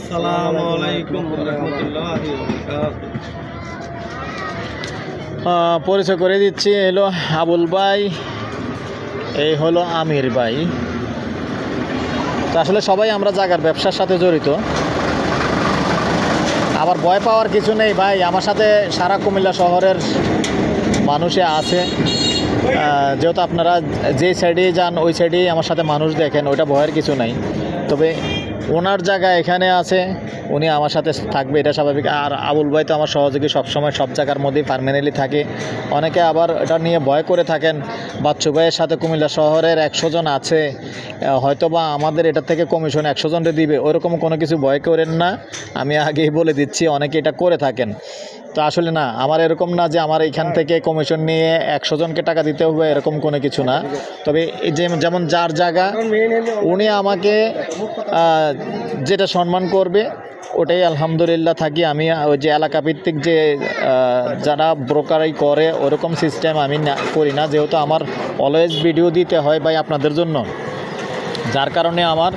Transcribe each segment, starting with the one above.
আসসালামু আলাইকুম ওয়া রাহমাতুল্লাহি ওয়া বারাকাতুহু। পরিচয় করে দিচ্ছি, এলো আবুল ভাই, এই হলো আমির ভাই। তো আসলে সবাই আমরা জায়গার ব্যবসার সাথে জড়িত, আবার ভয় পাওয়ার কিছু নেই ভাই। আমার সাথে সারা কুমিল্লা শহরের মানুষে আছে, যেহেতু আপনারা যে সাইডেই যান ওই সাইডেই আমার সাথে মানুষ দেখেন, ওইটা ভয়ের কিছু নাই। তবে ওনার জায়গা এখানে আছে, উনি আমার সাথে থাকবে, এটা স্বাভাবিক। আর আবুল ভাই তো আমার সহযোগী, সবসময় সব জায়গার মধ্যেই পার্মানেন্টলি থাকে। অনেকে আবার এটা নিয়ে ভয় করে থাকেন, বাচ্চু ভাইয়ের সাথে কুমিল্লা শহরের 100 জন আছে, হয়তো বা আমাদের এটা থেকে কমিশন 100 জনকে দিবে, ওরকম কোনো কিছু ভয় করেন না। আমি আগেই বলে দিচ্ছি, অনেকে এটা করে থাকেন। তো আসলে না, আমার এরকম না যে আমার এখান থেকে কমিশন নিয়ে 100 জনকে টাকা দিতে হবে, এরকম কোনো কিছু না। তবে এই যেমন যার জায়গা, উনি আমাকে যেটা সম্মান করবে ওটাই আলহামদুলিল্লাহ থাকি। আমি ওই যে এলাকা ভিত্তিক যে যারা ব্রোকারাই করে ওরকম সিস্টেম আমি করি না, যেহেতু আমার অলওয়েজ ভিডিও দিতে হয় ভাই আপনাদের জন্য। যার কারণে আমার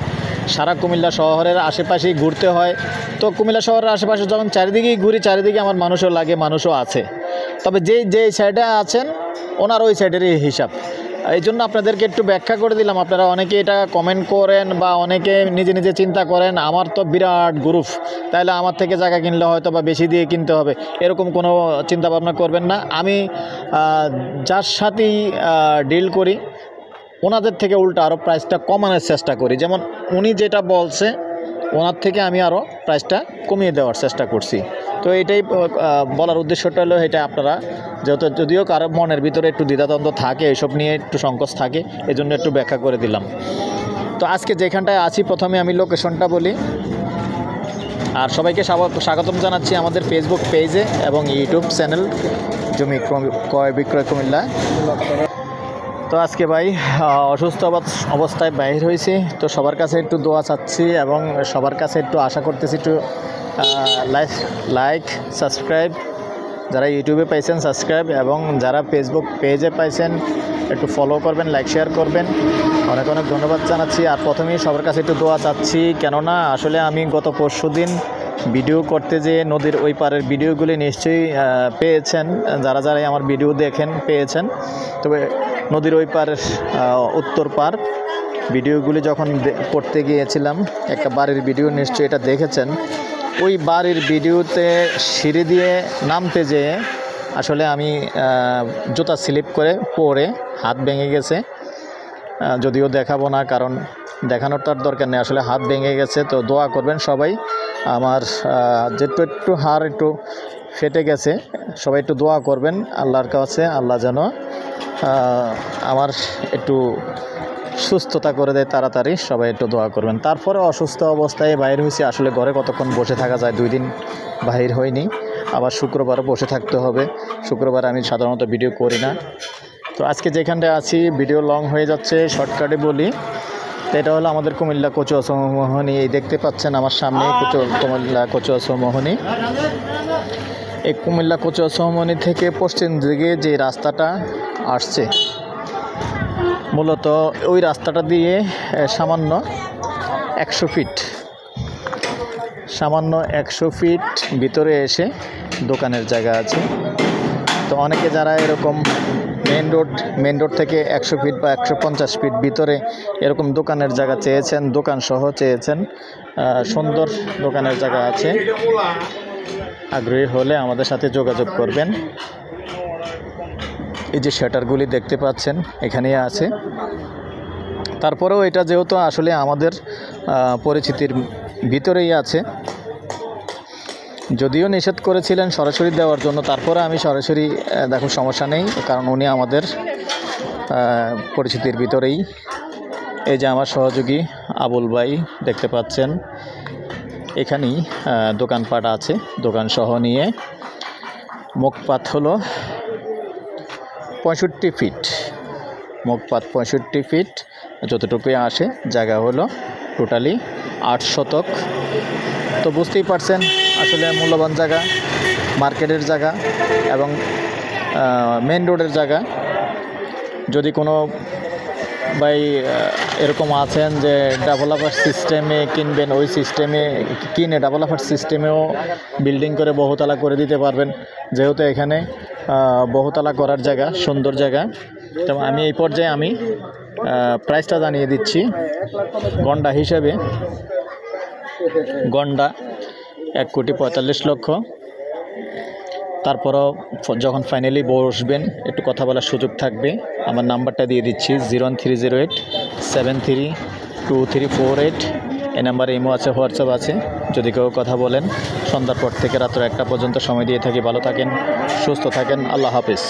সারা কুমিল্লা শহরের আশেপাশেই ঘুরতে হয়। তো কুমিল্লা শহরের আশেপাশে যখন চারিদিকেই ঘুরি, চারিদিকে আমার মানুষও লাগে, মানুষও আছে। তবে যেই সাইডে আছেন ওনার ওই সাইডেরই হিসাব। এই জন্য আপনাদেরকে একটু ব্যাখ্যা করে দিলাম। আপনারা অনেকে এটা কমেন্ট করেন বা অনেকে নিজে নিজে চিন্তা করেন আমার তো বিরাট গ্রুপ, তাহলে আমার থেকে জায়গা কিনলে হয়তো বা বেশি দিয়ে কিনতে হবে, এরকম কোনো চিন্তা ভাবনা করবেন না। আমি যার সাথেই ডিল করি ওনাদের থেকে উল্টা আরও প্রাইসটা কমানোর চেষ্টা করি। যেমন উনি যেটা বলছে ওনার থেকে আমি আরও প্রাইসটা কমিয়ে দেওয়ার চেষ্টা করছি। তো এইটাই বলার উদ্দেশ্যটা হলো এটা। আপনারা যদিও কারো মনের ভিতরে একটু দ্বিধাদ্বন্দ্ব থাকে, এইসব নিয়ে একটু সংকোচ থাকে, এই জন্য একটু ব্যাখ্যা করে দিলাম। তো আজকে যেখানটায় আছি, প্রথমে আমি লোকেশনটা বলি। আর সবাইকে স্বাগতম জানাচ্ছি আমাদের ফেসবুক পেজে এবং ইউটিউব চ্যানেল জমি ক্রয় বিক্রয় কুমিল্লা। তো আজকে ভাই অসুস্থ অবস্থায় বাইর হয়েছি, তো সবার কাছে একটু দোয়া চাচ্ছি এবং সবার কাছে একটু আশা করতেছি একটু লাইক সাবস্ক্রাইব, যারা ইউটিউবে পাইছেন সাবস্ক্রাইব, এবং যারা ফেসবুক পেজে পাইছেন একটু ফলো করবেন, লাইক শেয়ার করবেন। অনেক অনেক ধন্যবাদ জানাচ্ছি। আর প্রথমেই সবার কাছে একটু দোয়া চাচ্ছি, কেননা আসলে আমি গত পরশুদিন ভিডিও করতে যেয়ে নদীর ওই পারের ভিডিওগুলি নিশ্চয়ই পেয়েছেন, যারাই আমার ভিডিও দেখেন পেয়েছেন। তবে নদীর ওই পার উত্তর পার ভিডিওগুলি যখন করতে গিয়েছিলাম, একটা বাড়ির ভিডিও নিশ্চয়ই এটা দেখেছেন। ওই বাড়ির ভিডিওতে সিঁড়ি দিয়ে নামতে যেয়ে আসলে আমি জুতা স্লিপ করে পরে হাত ভেঙে গেছে। যদিও দেখাবো না, কারণ দেখানোর তার দরকার নেই, আসলে হাত ভেঙে গেছে। তো দোয়া করবেন সবাই। আমার যেটু একটু হাড় একটু ফেটে গেছে, সবাই একটু দোয়া করবেন আল্লাহর কাছে, আল্লাহ যেন আমার একটু সুস্থতা করে দেয় তাড়াতাড়ি। সবাই একটু দোয়া করবেন। তারপরে অসুস্থ অবস্থায় বাইর হয়েছি, আসলে ঘরে কতক্ষণ বসে থাকা যায়, 2 দিন বাহির হয়নি। আবার শুক্রবারও বসে থাকতে হবে, শুক্রবার আমি সাধারণত ভিডিও করি না। তো আজকে যেখানটায় আছি ভিডিও লং হয়ে যাচ্ছে, শর্টকাটে বলি। তো এটা হলো আমাদের কুমিল্লা কচুয়া চৌমোহনী। এই দেখতে পাচ্ছেন আমার সামনে কুমিল্লা কচুয়া চৌমোহনী। এই কুমিল্লা কচুয়া চৌমোহনী থেকে পশ্চিম দিকে যে রাস্তাটা আসছে, মূলত ওই রাস্তাটা দিয়ে সামান্য 100 ফিট ভিতরে এসে দোকানের জায়গা আছে। তো অনেকে যারা এরকম মেন রোড থেকে 100 ফিট বা 150 ফিট ভিতরে এরকম দোকানের জায়গা চেয়েছেন, দোকান সহ চেয়েছেন, সুন্দর দোকানের জায়গা আছে, আগ্রহী হলে আমাদের সাথে যোগাযোগ করবেন। এই যে শাটারগুলি দেখতে পাচ্ছেন এখানেই আছে। তারপরেও এটা যেহেতু আসলে আমাদের পরিচিতির ভিতরেই আছে, যদিও নিষেধ করেছিলেন সরাসরি দেওয়ার জন্য, তারপরে আমি সরাসরি দেখো সমস্যা নেই, কারণ উনি আমাদের পরিচিতির ভিতরেই। এই যে আমার সহযোগী আবুল ভাই দেখতে পাচ্ছেন, এখানেই দোকানপাট আছে, দোকান সহ নিয়ে। মুখপাত হলো 65 ফিট, মুখপাত 65 ফিট যতটুকুই আসে। জায়গা হলো টোটালি 8 শতক। তো বুঝতেই পারছেন আসলে মূল্যবান জায়গা, মার্কেটের জায়গা এবং মেন রোডের জায়গা। যদি কোনো ভাই এরকম আছেন যে ডেভেলপার সিস্টেমে কিনবেন, ওই সিস্টেমে কিনে ডেভেলপার সিস্টেমেও বিল্ডিং করে বহুতলা করে দিতে পারবেন, যেহেতু এখানে বহুতলা করার জায়গা, সুন্দর জায়গা। তো আমি এই পর্যায়ে আমি প্রাইসটা জানিয়ে দিচ্ছি। গন্ডা হিসেবে গন্ডা 1,45,00,000। তারপরও যখন ফাইনালি বসবেন একটু কথা বলার সুযোগ থাকবে। আমার নাম্বারটা দিয়ে দিচ্ছি 01308732348। এই নাম্বারে ইমো আছে, হোয়াটসঅ্যাপ আছে। যদি কেউ কথা বলেন, সন্ধ্যার পর থেকে রাত্র 1টা পর্যন্ত সময় দিয়ে থাকি। ভালো থাকেন, সুস্থ থাকেন, আল্লাহ হাফিজ।